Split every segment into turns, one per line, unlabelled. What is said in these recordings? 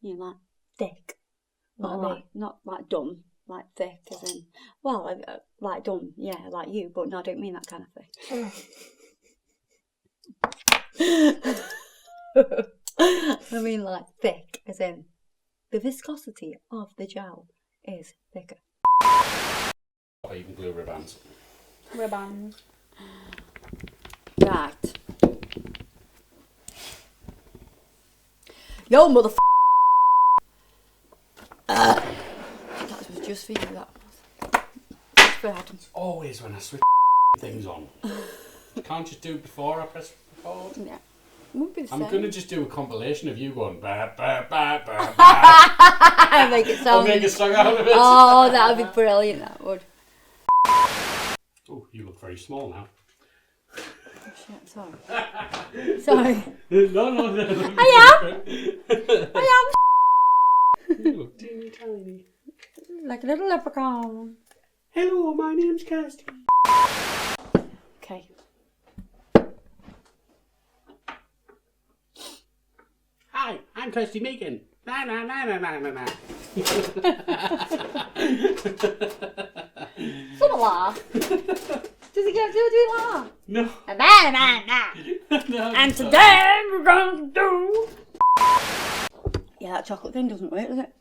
You know, like thick.
Not
like not like dumb, like thick as in, well, like dumb, yeah, like you, but no, I don't mean that kind of thick. I mean like thick as in the viscosity of the gel is thicker.
Or even glue ribbons.
Ribbons.
Right. Yo, motherfucker. That was just for you, that was. Just for Adam.
It's always when I switch things on. Can't just do it before I press record?
Yeah. Won't be the
I'm
same.
going to just do a compilation of you going ba ba ba ba ba.
Make it
I'll
sound.
make a song out of it.
Oh, that would be brilliant, that would.
Oh, you look very small now.
Shit, sorry. Sorry.
No.
I
You look teeny tiny.
am like a little leprechaun.
Hello, my name's Kirsty.
Okay.
Hi, I'm Kirsty Megan. Na na na na na na na.
Sort of laugh. Does he do it laugh?
No.
And
And
today we're going to do... Yeah, that chocolate thing doesn't work, does it?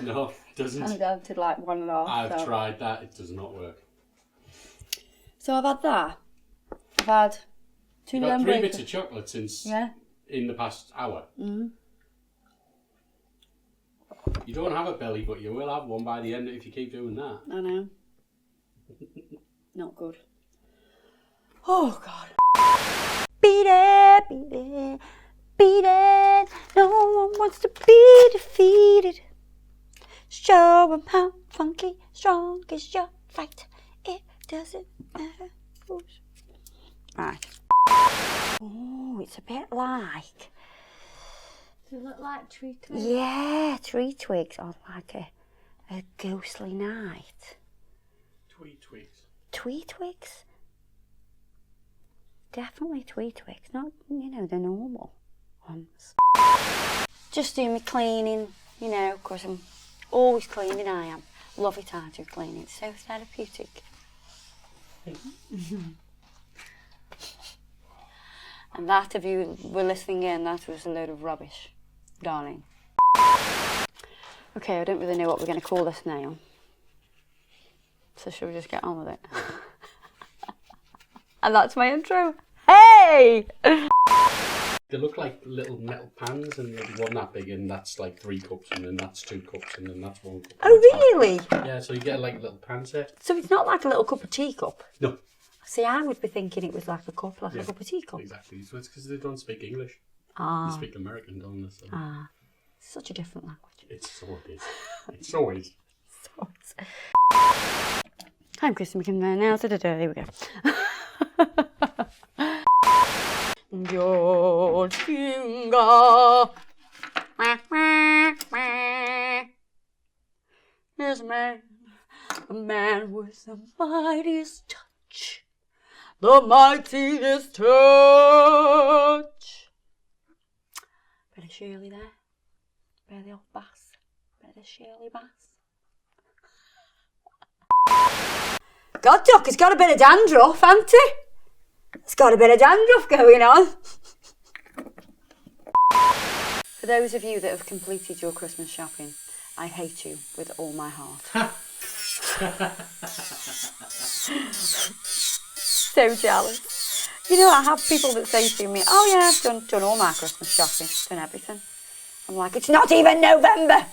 No, it doesn't.
I'm down to like 1.5.
I've tried that. It does not work.
So I've had that. I've had 2
You've got 3
lemon
bits of chocolate since
Yeah.
in the past hour.
Mm.
You don't have a belly, but you will have one by the end if you keep doing that.
I know. Not good. Oh, God. Beat it, beat it, beat it. No one wants to be defeated. Show 'em how funky, strong is your fight. It doesn't matter who's... Right. Oh, it's a bit like...
Does it look like tree twigs?
Yeah, tree twigs on like a ghostly night.
Tweet twigs.
Tweet twigs? Definitely tweet twigs, not, you know, the normal ones. Just do me cleaning, you know, because I'm always cleaning, I am. Love it, I do cleaning, it's so therapeutic. And that, if you were listening in, that was a load of rubbish, darling. Okay, I don't really know what we're going to call this now. So should we just get on with it? And that's my intro. Hey!
They look like little metal pans, and there's one that big, and that's like 3 cups, and then that's 2 cups, and then that's 1 cup.
Oh, really?
Yeah, so you get like a little pan set.
So it's not like a little cup of tea cup?
No.
See, I would be thinking it was like a cup, like
Yeah,
a cup of tea cup.
Exactly. So it's because they don't speak English.
Ah.
They speak American, don't they? So
Ah. Such a different language.
it's so it is. It's so is.
So it's... I'm Kristen McKinley now, so here we go. George Finger is a man with the mightiest touch, the mightiest touch. Bit of Shirley there, bit of the old bass, bit of Shirley bass. God, Doc, it's got a bit of dandruff, hasn't it? It's got a bit of dandruff going on. For those of you that have completed your Christmas shopping, I hate you with all my heart. So jealous. You know, I have people that say to me, oh yeah, I've done all my Christmas shopping, done everything. I'm like, it's not even November.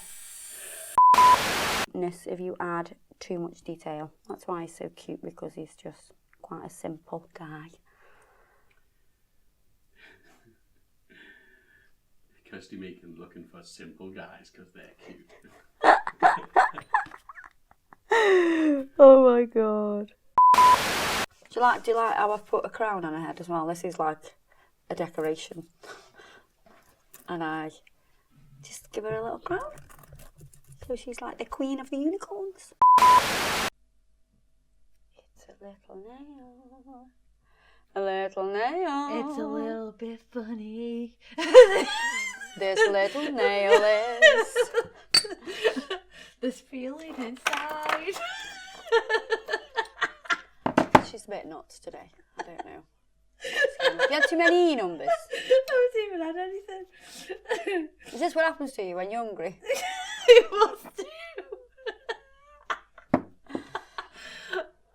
If you add too much detail. That's why he's so cute, because he's just quite a simple guy.
Kirsty Meakin looking for simple guys because they're cute.
Oh my god. Do you like how I've put a crown on her head as well? This is like a decoration. And I just give her a little crown. So she's like the queen of the unicorns. It's a little nail. A little nail.
It's a little bit funny.
this little nail is.
This feeling inside.
She's a bit nuts today. I don't know. Have you had too many E numbers?
I haven't even had anything.
Is this what happens to you when you're hungry?
It must do.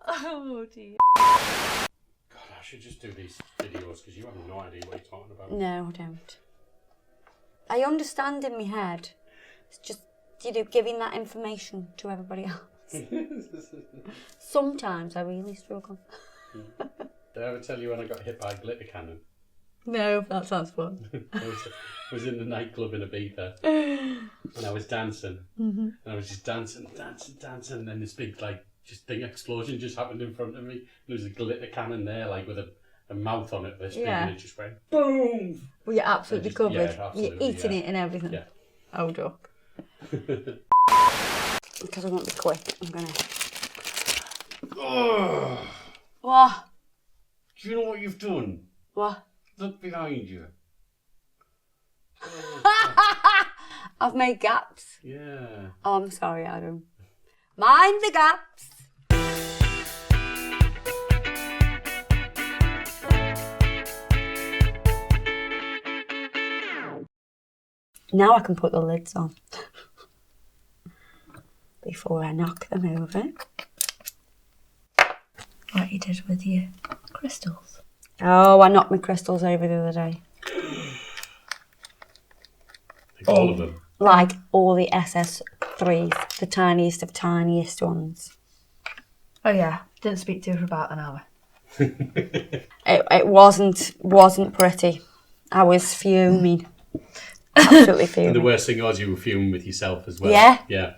Oh dear.
God, I should just do these videos because you have no idea what you're talking about.
No, I don't. I understand in my head. It's just, giving that information to everybody else. Sometimes I really struggle.
Did I ever tell you when I got hit by a glitter cannon?
No, that sounds fun.
I was in the nightclub in Ibiza and I was dancing. And I was just dancing, and then this big thing explosion just happened in front of me. There was a glitter cannon there, like with a mouth on it this big, and it just went boom.
Well, you're absolutely
Just-
covered.
yeah, absolutely,
You're eating
yeah.
it and everything.
Yeah.
Oh, duck.
Because I won't be quick, I'm gonna.
Oh,
What?
do you know what you've done?
What?
Look behind you.
I've made gaps.
Yeah.
Oh, I'm sorry, Adam. Mind the gaps. Now I can put the lids on. Before I knock them over.
Like you did with your crystals.
Oh, I knocked my crystals over the other day.
Like all of them.
Like all the SS3s, the tiniest of tiniest ones.
Oh yeah, didn't speak to her for about an hour.
It wasn't pretty. I was fuming. Absolutely
And the
fuming.
worst thing was you were fuming with yourself as well.
Yeah.
Yeah.